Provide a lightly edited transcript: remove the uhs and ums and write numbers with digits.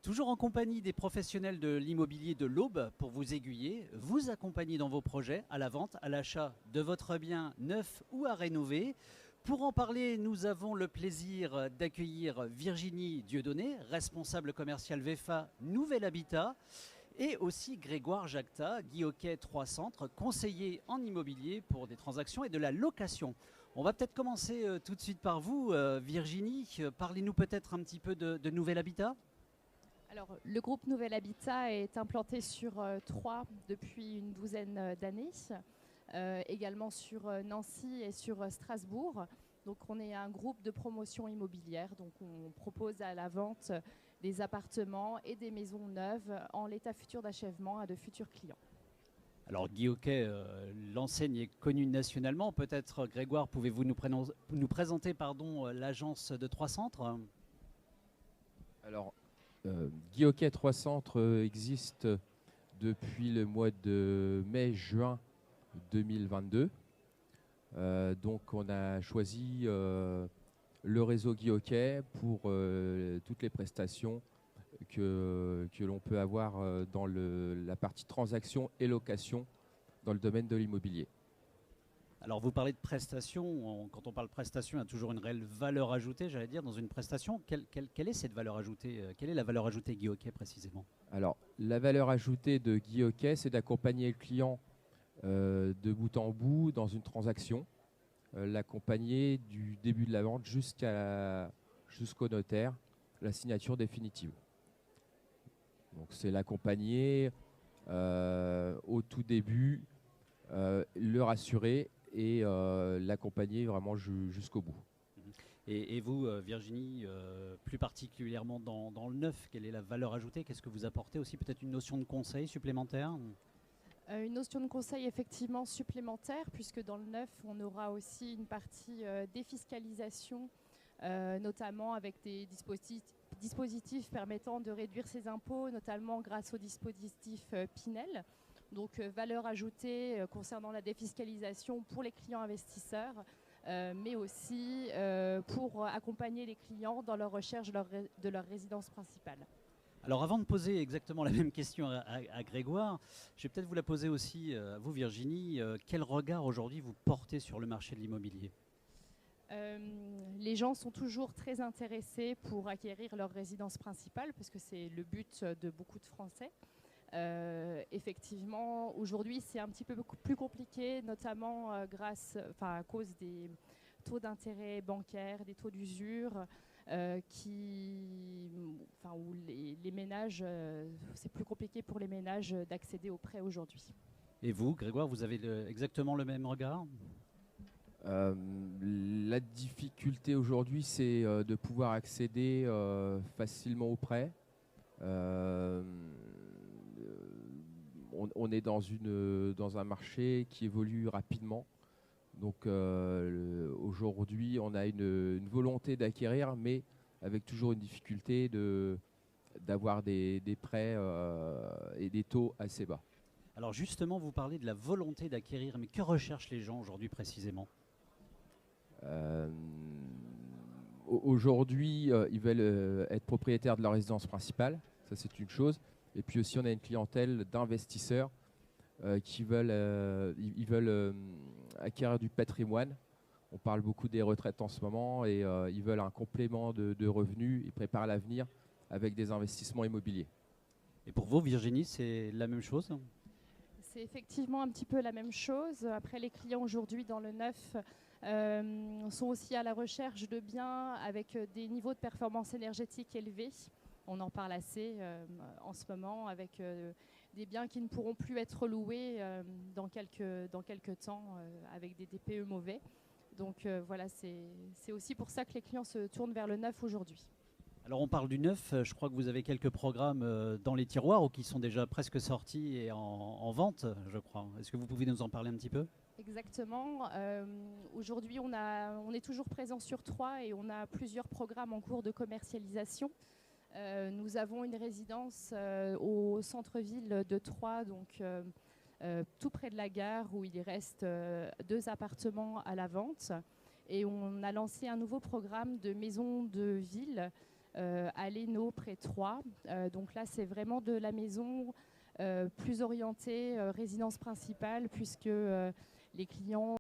Toujours en compagnie des professionnels de l'immobilier de l'Aube pour vous aiguiller, vous accompagner dans vos projets, à la vente, à l'achat de votre bien neuf ou à rénover. Pour en parler, nous avons le plaisir d'accueillir Virginie Dieudonné, responsable commercial VEFA Nouvel Habitat, et aussi Grégoire Jacta, Guy Hockey 3 Centres, conseiller en immobilier pour des transactions et de la location. On va peut-être commencer tout de suite par vous, Virginie. Parlez-nous peut-être un petit peu de Nouvel Habitat. Alors, le groupe Nouvel Habitat est implanté sur Troyes depuis une douzaine d'années, également sur Nancy et sur Strasbourg. Donc, on est un groupe de promotion immobilière. Donc, on propose à la vente des appartements et des maisons neuves en l'état futur d'achèvement à de futurs clients. Alors Guy Hockey, l'enseigne est connue nationalement. Peut-être, Grégoire, pouvez-vous nous présenter l'agence de 3 Centres? Alors, Guy Hockey 3 Centres existe depuis le mois de mai-juin 2022. Donc, on a choisi le réseau Guy Hockey pour toutes les prestations que l'on peut avoir dans la partie transaction et location dans le domaine de l'immobilier. Alors vous parlez de prestations. Quand on parle de prestations, il y a toujours une réelle valeur ajoutée, j'allais dire, dans une prestation. Quelle est cette valeur ajoutée? Quelle est la valeur ajoutée Guy Hockey précisément? Alors, la valeur ajoutée de Guy Hockey, c'est d'accompagner le client de bout en bout dans une transaction, l'accompagner du début de la vente jusqu'au notaire, la signature définitive. Donc c'est l'accompagner au tout début, le rassurer et l'accompagner vraiment jusqu'au bout. Et vous, Virginie, plus particulièrement dans le neuf, quelle est la valeur ajoutée? Qu'est-ce que vous apportez aussi? Peut-être une notion de conseil supplémentaire? Une notion de conseil effectivement supplémentaire, puisque dans le neuf, on aura aussi une partie défiscalisation, notamment avec des dispositifs permettant de réduire ses impôts, notamment grâce au dispositif Pinel. Donc valeur ajoutée concernant la défiscalisation pour les clients investisseurs, mais aussi pour accompagner les clients dans leur recherche de leur résidence principale. Alors avant de poser exactement la même question à Grégoire, je vais peut-être vous la poser aussi à vous, Virginie. Quel regard aujourd'hui vous portez sur le marché de l'immobilier? Les gens sont toujours très intéressés pour acquérir leur résidence principale, parce que c'est le but de beaucoup de Français. Effectivement, aujourd'hui, c'est un petit peu plus compliqué, notamment à cause des taux d'intérêt bancaires, des taux d'usure, où les ménages, c'est plus compliqué pour les ménages d'accéder aux prêts aujourd'hui. Et vous, Grégoire, vous avez exactement le même regard? La difficulté aujourd'hui, c'est de pouvoir accéder facilement aux prêts. On est dans un marché qui évolue rapidement. Donc aujourd'hui, on a une volonté d'acquérir, mais avec toujours une difficulté d'avoir des prêts et des taux assez bas. Alors justement, vous parlez de la volonté d'acquérir, mais que recherchent les gens aujourd'hui précisément? Aujourd'hui, ils veulent être propriétaires de leur résidence principale, ça c'est une chose. Et puis aussi, on a une clientèle d'investisseurs qui veulent acquérir du patrimoine. On parle beaucoup des retraites en ce moment et ils veulent un complément de revenus. Ils préparent l'avenir avec des investissements immobiliers. Et pour vous, Virginie, c'est la même chose? C'est effectivement un petit peu la même chose. Après, les clients aujourd'hui dans le neuf sont aussi à la recherche de biens avec des niveaux de performance énergétique élevés. On en parle assez en ce moment avec des biens qui ne pourront plus être loués dans quelques temps avec des DPE mauvais. Donc voilà, c'est aussi pour ça que les clients se tournent vers le neuf aujourd'hui. Alors on parle du neuf, je crois que vous avez quelques programmes dans les tiroirs ou qui sont déjà presque sortis et en vente, je crois. Est-ce que vous pouvez nous en parler un petit peu? Exactement. Aujourd'hui, on est toujours présent sur Troyes et on a plusieurs programmes en cours de commercialisation. Nous avons une résidence au centre-ville de Troyes, donc tout près de la gare, où il reste 2 appartements à la vente. Et on a lancé un nouveau programme de maison de ville à l'Hainaut, près 3. Donc là, c'est vraiment de la maison plus orientée résidence principale, puisque les clients